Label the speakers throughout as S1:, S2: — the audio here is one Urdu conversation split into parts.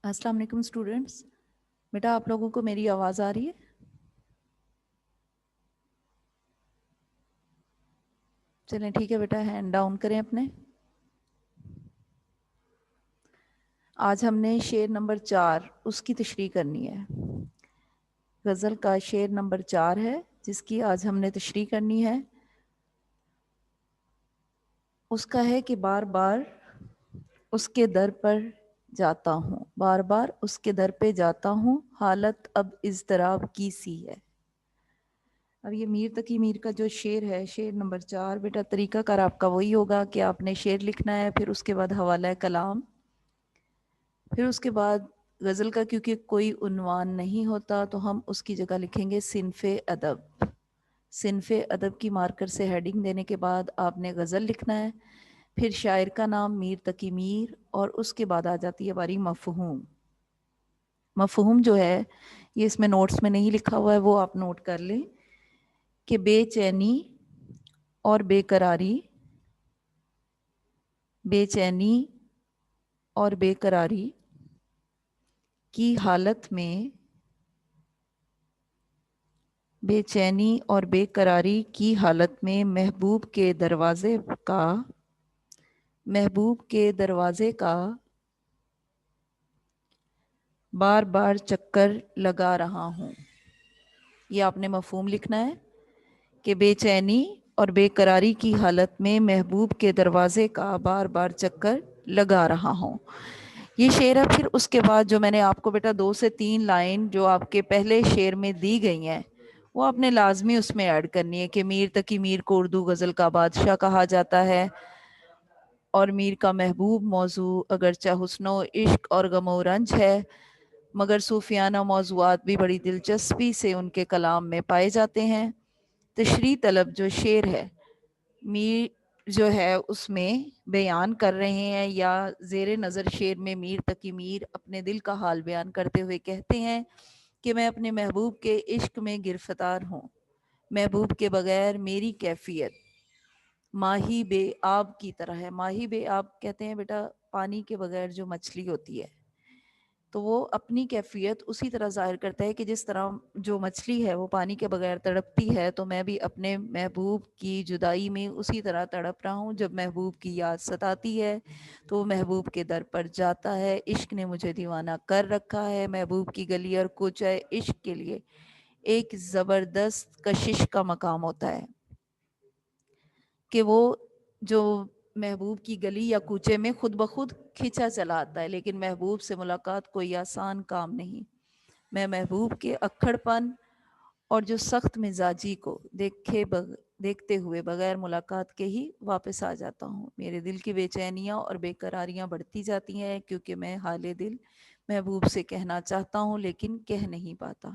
S1: السلام علیکم اسٹوڈینٹس. بیٹا آپ لوگوں کو میری آواز آ رہی ہے؟ چلیں ٹھیک ہے بیٹا, ہینڈ ڈاؤن کریں اپنے. آج ہم نے شعر نمبر 4 اس کی تشریح کرنی ہے. غزل کا شعر نمبر 4 ہے جس کی آج ہم نے تشریح کرنی ہے. اس کا ہے کہ بار بار اس کے در پر جاتا ہوں, بار بار اس کے در پہ جاتا ہوں, حالت اب اضطراب کی سی ہے. اب یہ میر تقی میر کا جو شعر ہے, شعر نمبر 4, بیٹا طریقہ کار آپ کا وہی ہوگا کہ آپ نے شعر لکھنا ہے, پھر اس کے بعد حوالہ کلام, پھر اس کے بعد غزل کا کیونکہ کوئی عنوان نہیں ہوتا تو ہم اس کی جگہ لکھیں گے صنف ادب. صنف ادب کی مارکر سے ہیڈنگ دینے کے بعد آپ نے غزل لکھنا ہے, پھر شاعر کا نام میر تقی میر, اور اس کے بعد آ جاتی ہے ہماری مفہوم. مفہوم جو ہے یہ اس میں نوٹس میں نہیں لکھا ہوا ہے, وہ آپ نوٹ کر لیں کہ بے چینی اور بے قراری, بے چینی اور بے قراری کی حالت میں, بے چینی اور بے قراری کی حالت میں محبوب کے دروازے کا, محبوب کے دروازے کا بار بار چکر لگا رہا ہوں. یہ آپ نے مفہوم لکھنا ہے کہ بے چینی اور بے قراری کی حالت میں محبوب کے دروازے کا بار بار چکر لگا رہا ہوں. یہ شعر ہے. پھر اس کے بعد جو میں نے آپ کو بیٹا 2 سے 3 لائن جو آپ کے پہلے شعر میں دی گئی ہیں وہ آپ نے لازمی اس میں ایڈ کرنی ہے کہ میر تقی میر کو اردو غزل کا بادشاہ کہا جاتا ہے, اور میر کا محبوب موضوع اگرچہ حسن و عشق اور غم و رنج ہے مگر صوفیانہ موضوعات بھی بڑی دلچسپی سے ان کے کلام میں پائے جاتے ہیں. تشریح طلب جو شعر ہے میر جو ہے اس میں بیان کر رہے ہیں, یا زیر نظر شعر میں میر تقی میر اپنے دل کا حال بیان کرتے ہوئے کہتے ہیں کہ میں اپنے محبوب کے عشق میں گرفتار ہوں. محبوب کے بغیر میری کیفیت ماہی بے آب کی طرح ہے. ماہی بے آب کہتے ہیں بیٹا پانی کے بغیر جو مچھلی ہوتی ہے, تو وہ اپنی کیفیت اسی طرح ظاہر کرتا ہے کہ جس طرح جو مچھلی ہے وہ پانی کے بغیر تڑپتی ہے, تو میں بھی اپنے محبوب کی جدائی میں اسی طرح تڑپ رہا ہوں. جب محبوب کی یاد ستاتی ہے تو وہ محبوب کے در پر جاتا ہے. عشق نے مجھے دیوانہ کر رکھا ہے. محبوب کی گلی اور کوچہ عشق کے لیے ایک زبردست کشش کا مقام ہوتا ہے کہ وہ جو محبوب کی گلی یا کوچے میں خود بخود کھنچا چلا آتا ہے, لیکن محبوب سے ملاقات کوئی آسان کام نہیں. میں محبوب کے اکھڑ پن اور جو سخت مزاجی کو دیکھتے ہوئے بغیر ملاقات کے ہی واپس آ جاتا ہوں. میرے دل کی بے چینیاں اور بے قراریاں بڑھتی جاتی ہیں کیونکہ میں حال دل محبوب سے کہنا چاہتا ہوں لیکن کہہ نہیں پاتا.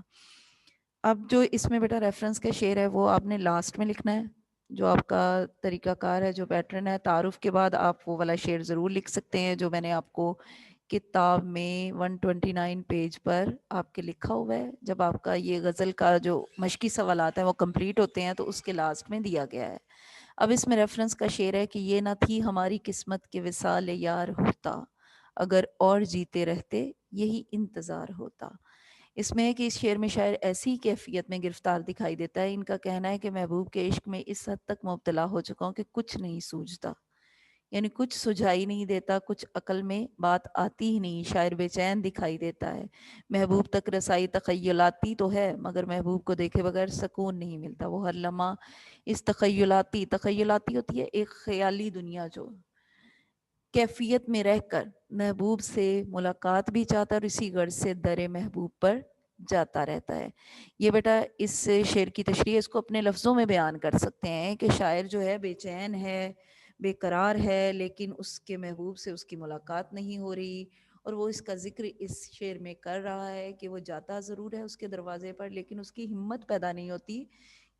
S1: اب جو اس میں بیٹا ریفرنس کا شعر ہے وہ آپ نے لاسٹ میں لکھنا ہے, جو آپ کا طریقہ کار ہے, جو پیٹرن ہے. تعارف کے بعد آپ وہ والا شعر ضرور لکھ سکتے ہیں جو میں نے آپ کو کتاب میں 129 پیج پر آپ کے لکھا ہوا ہے. جب آپ کا یہ غزل کا جو مشقی سوالات ہیں وہ کمپلیٹ ہوتے ہیں تو اس کے لاسٹ میں دیا گیا ہے. اب اس میں ریفرنس کا شعر ہے کہ یہ نہ تھی ہماری قسمت کے وصال یار ہوتا, اگر اور جیتے رہتے یہی انتظار ہوتا. اس میں ہے کہ اس شعر میں شاعر ایسی کیفیت میں گرفتار دکھائی دیتا ہے. ان کا کہنا ہے کہ محبوب کے عشق میں اس حد تک مبتلا ہو چکا ہوں کہ کچھ نہیں سوجھتا, یعنی کچھ سجھائی نہیں دیتا, کچھ عقل میں بات آتی ہی نہیں. شاعر بے چین دکھائی دیتا ہے. محبوب تک رسائی تخیلاتی تو ہے مگر محبوب کو دیکھے بغیر سکون نہیں ملتا. وہ ہر لمحہ اس تخیلاتی ہوتی ہے ایک خیالی دنیا, جو کیفیت میں رہ کر محبوب سے ملاقات بھی چاہتا ہے اور اسی غرض سے در محبوب پر جاتا رہتا ہے. یہ بیٹا اس شعر کی تشریح اس کو اپنے لفظوں میں بیان کر سکتے ہیں کہ شاعر جو ہے بے چین ہے, بے قرار ہے, لیکن اس کے محبوب سے اس کی ملاقات نہیں ہو رہی, اور وہ اس کا ذکر اس شعر میں کر رہا ہے کہ وہ جاتا ضرور ہے اس کے دروازے پر, لیکن اس کی ہمت پیدا نہیں ہوتی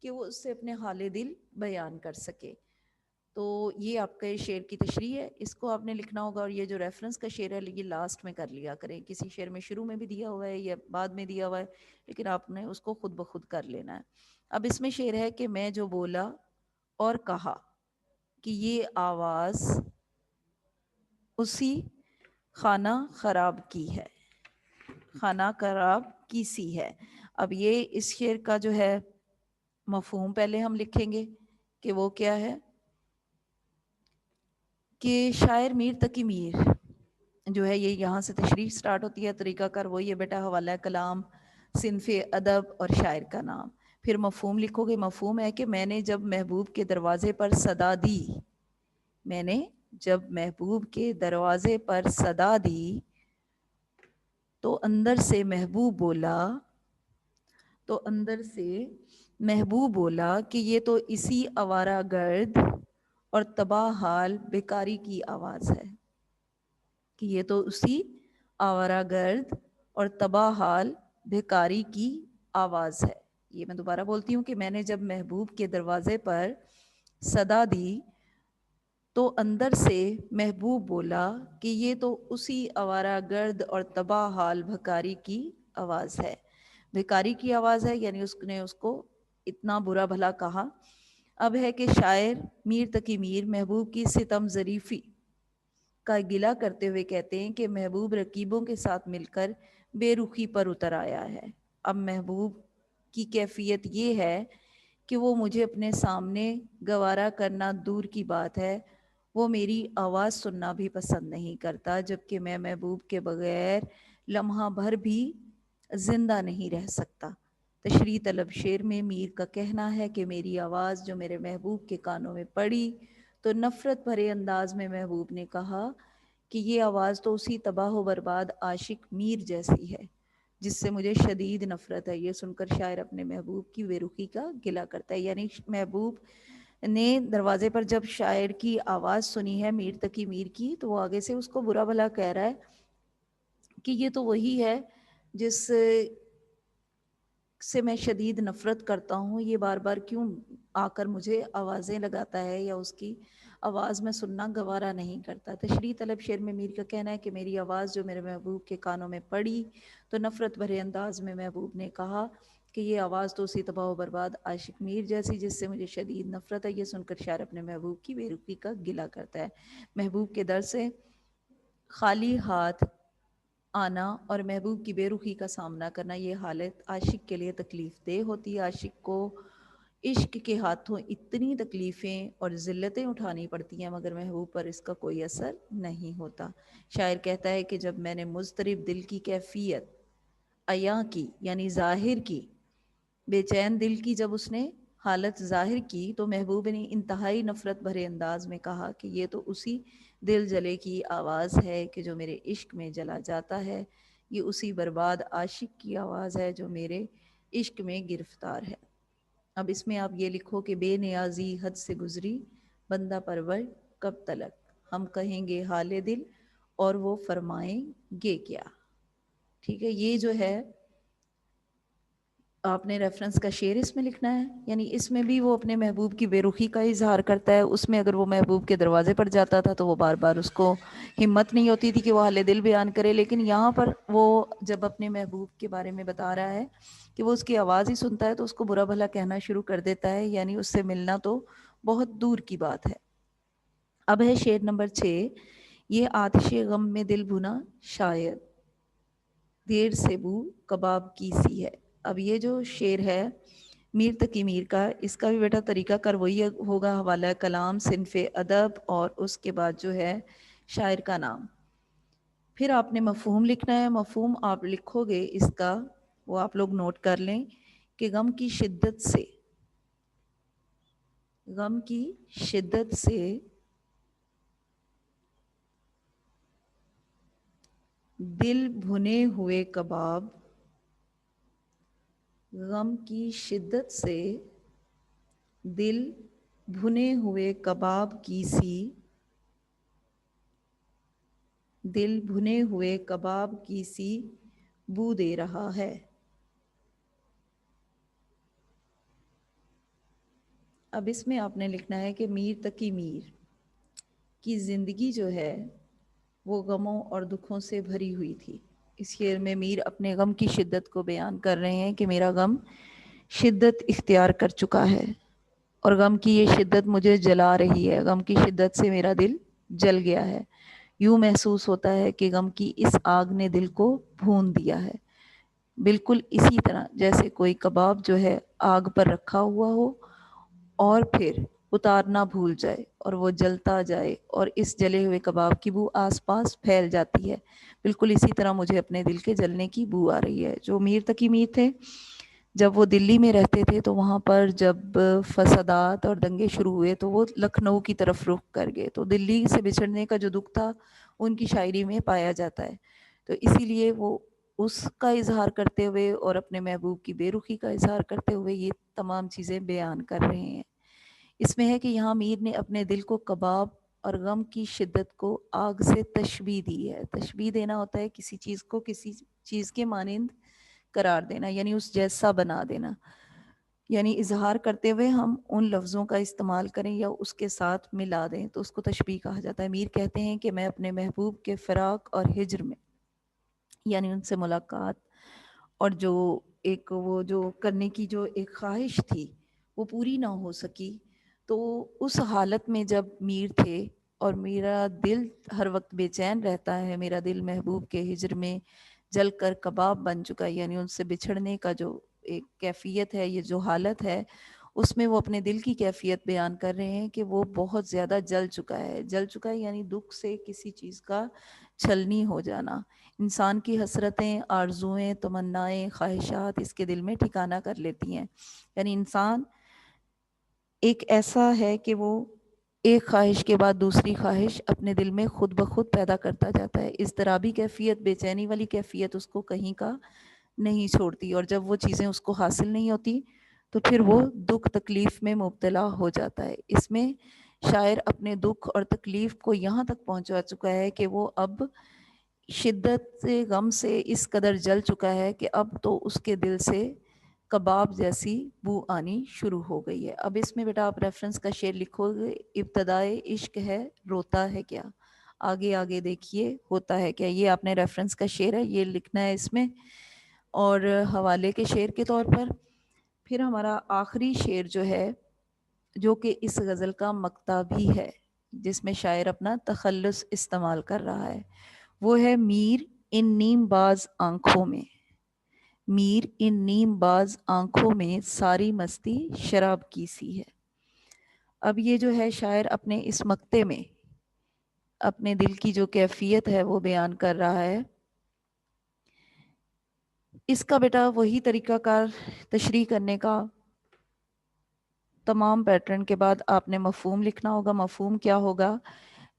S1: کہ وہ اس سے اپنے حال دل بیان کر سکے. تو یہ آپ کا شعر کی تشریح ہے, اس کو آپ نے لکھنا ہوگا. اور یہ جو ریفرنس کا شعر ہے یہ لاسٹ میں کر لیا کریں. کسی شعر میں شروع میں بھی دیا ہوا ہے یا بعد میں دیا ہوا ہے, لیکن آپ نے اس کو خود بخود کر لینا ہے. اب اس میں شعر ہے کہ میں جو بولا اور کہا کہ یہ آواز اسی خانہ خراب کی ہے. خانہ خراب کی سی ہے۔ اب یہ اس شعر کا جو ہے مفہوم پہلے ہم لکھیں گے کہ وہ کیا ہے، کہ شاعر میر تقی میر جو ہے، یہ یہاں سے تشریح سٹارٹ ہوتی ہے، طریقہ کار وہی ہے بیٹا، حوالہ کلام، صنف ادب اور شاعر کا نام۔ پھر مفہوم لکھو گے، مفہوم ہے کہ میں نے جب محبوب کے دروازے پر صدا دی، میں نے جب محبوب کے دروازے پر صدا دی تو اندر سے محبوب بولا، تو اندر سے محبوب بولا کہ یہ تو اسی آوارہ گرد اور تباہ حال بیکاری کی آواز ہے، کہ یہ تو اسی آوارہ گرد اور تباہ حال بھکاری کی آواز ہے۔ یہ میں دوبارہ بولتی ہوں کہ میں نے جب محبوب کے دروازے پر صدا دی تو اندر سے محبوب بولا کہ یہ تو اسی آوارہ گرد اور تباہ حال بھکاری کی آواز ہے۔ بھکاری کی آواز ہے یعنی اس نے اس کو اتنا برا بھلا کہا۔ اب ہے کہ شاعر میر تقی میر محبوب کی ستم ظریفی کا گلہ کرتے ہوئے کہتے ہیں کہ محبوب رقیبوں کے ساتھ مل کر بے رخی پر اتر آیا ہے۔ اب محبوب کی کیفیت یہ ہے کہ وہ مجھے اپنے سامنے گوارا کرنا دور کی بات ہے، وہ میری آواز سننا بھی پسند نہیں کرتا، جبکہ میں محبوب کے بغیر لمحہ بھر بھی زندہ نہیں رہ سکتا۔ تشریح طلب شعر میں میر کا کہنا ہے کہ میری آواز جو میرے محبوب کے کانوں میں پڑی تو نفرت بھرے انداز میں محبوب نے کہا کہ یہ آواز تو اسی تباہ و برباد عاشق میر جیسی ہے جس سے مجھے شدید نفرت ہے۔ یہ سن کر شاعر اپنے محبوب کی بے رخی کا گلہ کرتا ہے، یعنی محبوب نے دروازے پر جب شاعر کی آواز سنی ہے میر تقی میر کی، تو وہ آگے سے اس کو برا بھلا کہہ رہا ہے کہ یہ تو وہی ہے جس سے میں شدید نفرت کرتا ہوں، یہ بار بار کیوں آ کر مجھے آوازیں لگاتا ہے یا اس کی آواز میں سننا گوارا نہیں کرتا۔ تشریح طلب شعر میں میر کا کہنا ہے کہ میری آواز جو میرے محبوب کے کانوں میں پڑی تو نفرت بھرے انداز میں محبوب نے کہا کہ یہ آواز تو اسی تباہ و برباد عاشق میر جیسی جس سے مجھے شدید نفرت ہے۔ یہ سن کر شاعر اپنے محبوب کی بے رخی کا گلہ کرتا ہے۔ محبوب کے در سے خالی ہاتھ آنا اور محبوب کی بے رخی کا سامنا کرنا، یہ حالت عاشق کے لیے تکلیف دہ ہوتی ہے۔ عاشق کو عشق کے ہاتھوں اتنی تکلیفیں اور ذلتیں اٹھانی پڑتی ہیں مگر محبوب پر اس کا کوئی اثر نہیں ہوتا۔ شاعر کہتا ہے کہ جب میں نے مضطرب دل کی کیفیت عیاں کی یعنی ظاہر کی، بے چین دل کی جب اس نے حالت ظاہر کی تو محبوب نے انتہائی نفرت بھرے انداز میں کہا کہ یہ تو اسی دل جلے کی آواز ہے کہ جو میرے عشق میں جلا جاتا ہے، یہ اسی برباد عاشق کی آواز ہے جو میرے عشق میں گرفتار ہے۔ اب اس میں آپ یہ لکھو کہ بے نیازی حد سے گزری بندہ پرور کب تلک، ہم کہیں گے حال دل اور وہ فرمائیں گے کیا۔ ٹھیک ہے، یہ جو ہے آپ نے ریفرنس کا شعر اس میں لکھنا ہے، یعنی اس میں بھی وہ اپنے محبوب کی بے رخی کا اظہار کرتا ہے۔ اس میں اگر وہ محبوب کے دروازے پر جاتا تھا تو وہ بار بار اس کو ہمت نہیں ہوتی تھی کہ وہ حال دل بیان کرے، لیکن یہاں پر وہ جب اپنے محبوب کے بارے میں بتا رہا ہے کہ وہ اس کی آواز ہی سنتا ہے تو اس کو برا بھلا کہنا شروع کر دیتا ہے، یعنی اس سے ملنا تو بہت دور کی بات ہے۔ اب ہے شعر نمبر 6، یہ آتش غم میں دل بھنا شاید دیر سے بو کباب کی سی ہے۔ اب یہ جو شعر ہے میر تقی میر کا، اس کا بھی بیٹا طریقہ کار وہی ہوگا، حوالہ کلام، صنف ادب اور اس کے بعد جو ہے شاعر کا نام۔ پھر آپ نے مفہوم لکھنا ہے۔ مفہوم آپ لکھو گے اس کا، وہ آپ لوگ نوٹ کر لیں کہ غم کی شدت سے، غم کی شدت سے دل بھنے ہوئے کباب، غم کی شدت سے دل بھنے ہوئے کباب کی سی، دل بھنے ہوئے کباب کی سی بو دے رہا ہے۔ اب اس میں آپ نے لکھنا ہے کہ میر تقی میر کی زندگی جو ہے وہ غموں اور دکھوں سے بھری ہوئی تھی۔ اس شعر میں میر اپنے غم کی شدت کو بیان کر رہے ہیں کہ میرا غم شدت اختیار کر چکا ہے اور غم کی یہ شدت مجھے جلا رہی ہے، غم کی شدت سے میرا دل جل گیا ہے۔ یوں محسوس ہوتا ہے کہ غم کی اس آگ نے دل کو بھون دیا ہے۔ بالکل اسی طرح جیسے کوئی کباب جو ہے آگ پر رکھا ہوا ہو اور پھر اتارنا بھول جائے اور وہ جلتا جائے اور اس جلے ہوئے کباب کی بو آس پاس پھیل جاتی ہے، بالکل اسی طرح مجھے اپنے دل کے جلنے کی بو آ رہی ہے۔ جو میر تقی میر تھے جب وہ دلی میں رہتے تھے تو وہاں پر جب فسادات اور دنگے شروع ہوئے تو وہ لکھنؤ کی طرف رخ کر گئے، تو دلی سے بچھڑنے کا جو دکھ تھا ان کی شاعری میں پایا جاتا ہے، تو اسی لیے وہ اس کا اظہار کرتے ہوئے اور اپنے محبوب کی بے رخی کا اظہار کرتے ہوئے یہ تمام چیزیں بیان کر رہے ہیں۔ اس میں ہے کہ یہاں میر نے اپنے دل کو کباب اور غم کی شدت کو آگ سے تشبیہ دی ہے۔ تشبیہ دینا ہوتا ہے کسی چیز کو کسی چیز کے مانند قرار دینا، یعنی اس جیسا بنا دینا، یعنی اظہار کرتے ہوئے ہم ان لفظوں کا استعمال کریں یا اس کے ساتھ ملا دیں تو اس کو تشبیہ کہا جاتا ہے۔ میر کہتے ہیں کہ میں اپنے محبوب کے فراق اور ہجر میں، یعنی ان سے ملاقات اور جو ایک وہ جو کرنے کی جو ایک خواہش تھی وہ پوری نہ ہو سکی، تو اس حالت میں جب میر تھے اور میرا دل ہر وقت بے چین رہتا ہے، میرا دل محبوب کے ہجر میں جل کر کباب بن چکا ہے، یعنی ان سے بچھڑنے کا جو ایک کیفیت ہے، یہ جو حالت ہے، اس میں وہ اپنے دل کی کیفیت بیان کر رہے ہیں کہ وہ بہت زیادہ جل چکا ہے۔ جل چکا ہے یعنی دکھ سے کسی چیز کا چھلنی ہو جانا۔ انسان کی حسرتیں، آرزوئیں، تمنائیں، خواہشات اس کے دل میں ٹھکانہ کر لیتی ہیں، یعنی انسان ایک ایسا ہے کہ وہ ایک خواہش کے بعد دوسری خواہش اپنے دل میں خود بخود پیدا کرتا جاتا ہے۔ اضطرابی کیفیت، بے چینی والی کیفیت اس کو کہیں کا نہیں چھوڑتی، اور جب وہ چیزیں اس کو حاصل نہیں ہوتی تو پھر وہ دکھ تکلیف میں مبتلا ہو جاتا ہے۔ اس میں شاعر اپنے دکھ اور تکلیف کو یہاں تک پہنچا چکا ہے کہ وہ اب شدت سے غم سے اس قدر جل چکا ہے کہ اب تو اس کے دل سے کباب جیسی بو آنی شروع ہو گئی ہے۔ اب اس میں بیٹا آپ ریفرنس کا شعر لکھو گے، ابتدائے عشق ہے روتا ہے کیا، آگے آگے دیکھیے ہوتا ہے کیا، یہ آپ نے ریفرنس کا شعر ہے یہ لکھنا ہے اس میں، اور حوالے کے شعر کے طور پر۔ پھر ہمارا آخری شعر جو ہے، جو کہ اس غزل کا مقطع بھی ہے جس میں شاعر اپنا تخلص استعمال کر رہا ہے، وہ ہے میر ان نیم باز آنکھوں میں، میر ان نیم باز آنکھوں میں ساری مستی شراب کی سی ہے۔ اب یہ جو ہے شاعر اپنے اس مقطع میں اپنے دل کی جو کیفیت ہے وہ بیان کر رہا ہے۔ اس کا بیٹا وہی طریقہ کار تشریح کرنے کا، تمام پیٹرن کے بعد آپ نے مفہوم لکھنا ہوگا۔ مفہوم کیا ہوگا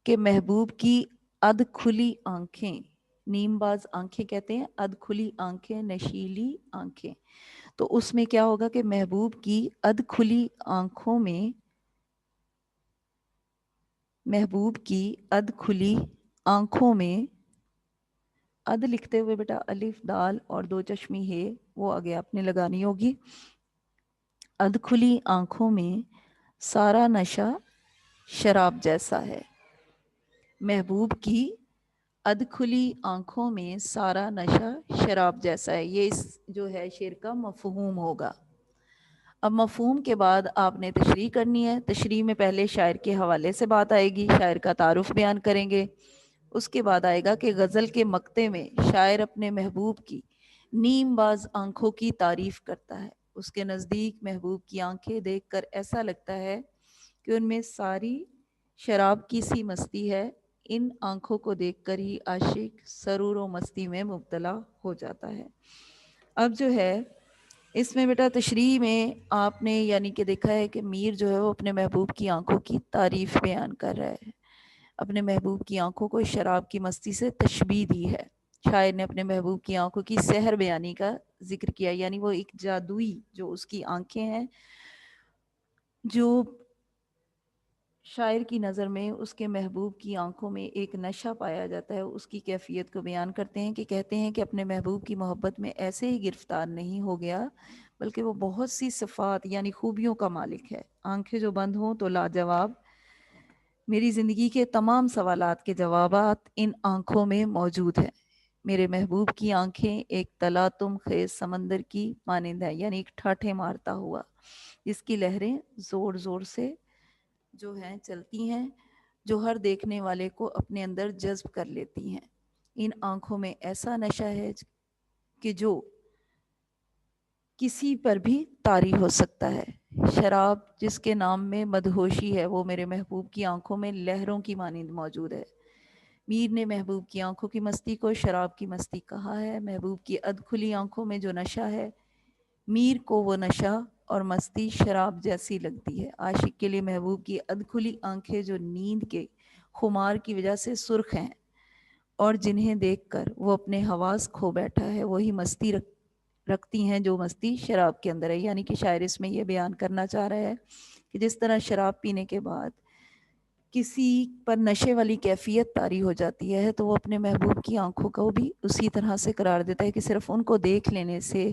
S1: کہ محبوب کی اد کھلی آنکھیں، نیم باز آنکھیں کہتے ہیں، اد کھلی آنکھیں، نشیلی آنکھیں، تو اس میں کیا ہوگا کہ محبوب کی اد کھلی آنکھوں میں، محبوب کی اد کھلی آنکھوں میں، اد لکھتے ہوئے بیٹا الف دال اور دو چشمی ہے وہ آگے آپ نے لگانی ہوگی۔ اد کھلی آنکھوں میں سارا نشہ شراب جیسا ہے، محبوب کی اد کھلی آنکھوں میں سارا نشہ شراب جیسا ہے، یہ اس جو ہے شعر کا مفہوم ہوگا۔ اب مفہوم کے بعد آپ نے تشریح کرنی ہے۔ تشریح میں پہلے شاعر کے حوالے سے بات آئے گی، شاعر کا تعارف بیان کریں گے، اس کے بعد آئے گا کہ غزل کے مقطع میں شاعر اپنے محبوب کی نیم باز آنکھوں کی تعریف کرتا ہے۔ اس کے نزدیک محبوب کی آنکھیں دیکھ کر ایسا لگتا ہے کہ ان میں ساری شراب کی سی مستی ہے، ان آنکھوں کو دیکھ کر ہی عاشق سرور و مستی میں مبتلا ہو جاتا ہے۔ اب جو ہے اس میں بیٹا تشریح میں آپ نے یعنی کہ دیکھا ہے کہ میر جو ہے وہ اپنے محبوب کی آنکھوں کی تعریف بیان کر رہا ہے، اپنے محبوب کی آنکھوں کو شراب کی مستی سے تشبیہ دی ہے۔ شاعر نے اپنے محبوب کی آنکھوں کی سحر بیانی کا ذکر کیا، یعنی وہ ایک جادوئی جو اس کی آنکھیں ہیں، جو شاعر کی نظر میں اس کے محبوب کی آنکھوں میں ایک نشہ پایا جاتا ہے، اس کی کیفیت کو بیان کرتے ہیں کہ کہتے ہیں کہ اپنے محبوب کی محبت میں ایسے ہی گرفتار نہیں ہو گیا بلکہ وہ بہت سی صفات یعنی خوبیوں کا مالک ہے۔ آنکھیں جو بند ہوں تو لاجواب، میری زندگی کے تمام سوالات کے جوابات ان آنکھوں میں موجود ہیں۔ میرے محبوب کی آنکھیں ایک تلاطم خیز سمندر کی مانند ہے، یعنی ایک ٹھاٹھے مارتا ہوا جس کی لہریں زور زور سے جو ہیں چلتی ہیں، جو ہر دیکھنے والے کو اپنے اندر جذب کر لیتی ہیں۔ ان آنکھوں میں ایسا نشہ ہے کہ جو کسی پر بھی طاری ہو سکتا ہے. شراب جس کے نام میں مدہوشی ہے وہ میرے محبوب کی آنکھوں میں لہروں کی مانند موجود ہے. میر نے محبوب کی آنکھوں کی مستی کو شراب کی مستی کہا ہے. محبوب کی ادکھلی آنکھوں میں جو نشہ ہے میر کو وہ نشہ اور مستی شراب جیسی لگتی ہے. عاشق کے لیے محبوب کی ادکھلی آنکھیں جو نیند کے خمار کی وجہ سے سرخ ہیں اور جنہیں دیکھ کر وہ اپنے حواس کھو بیٹھا ہے وہی مستی رکھتی ہیں جو مستی شراب کے اندر ہے. یعنی کہ شاعر اس میں یہ بیان کرنا چاہ رہا ہے کہ جس طرح شراب پینے کے بعد کسی پر نشے والی کیفیت طاری ہو جاتی ہے تو وہ اپنے محبوب کی آنکھوں کو بھی اسی طرح سے قرار دیتا ہے کہ صرف ان کو دیکھ لینے سے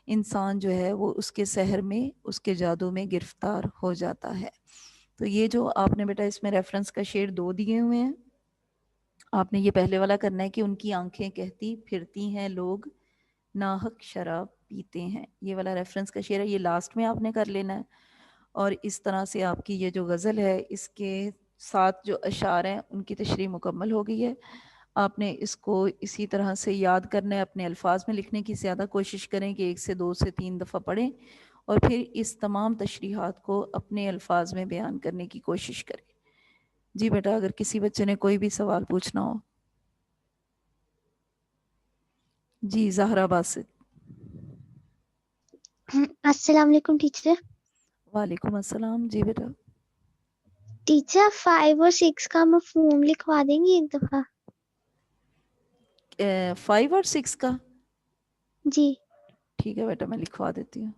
S1: انسان جو ہے وہ اس کے سحر میں اس کے جادو میں گرفتار ہو جاتا ہے. تو یہ جو آپ نے بیٹا اس میں ریفرنس کا شعر 2 دیے ہوئے ہیں. آپ نے یہ پہلے والا کرنا ہے کہ ان کی آنکھیں کہتی پھرتی ہیں لوگ ناحق شراب پیتے ہیں. یہ والا ریفرنس کا شعر ہے, یہ لاسٹ میں آپ نے کر لینا ہے. اور اس طرح سے آپ کی یہ جو غزل ہے اس کے 7 جو اشعار ہیں ان کی تشریح مکمل ہو گئی ہے. آپ نے اس کو اسی طرح سے یاد کرنا ہے, اپنے الفاظ میں لکھنے کی زیادہ کوشش کریں کہ 1 سے 2 سے 3 دفعہ پڑھیں اور پھر اس تمام تشریحات کو اپنے الفاظ میں بیان کرنے کی کوشش کریں. جی بیٹا, اگر کسی بچے نے کوئی بھی سوال پوچھنا ہو. جی زہرا باسط.
S2: السلام علیکم ٹیچر.
S1: وعلیکم السلام. جی بیٹا.
S2: ٹیچر 5 اور 6 کا مفہوم لکھوا دیں گی ایک دفعہ؟
S1: 5 اور 6 کا
S2: جی
S1: ٹھیک ہے بیٹا, میں لکھوا دیتی ہوں.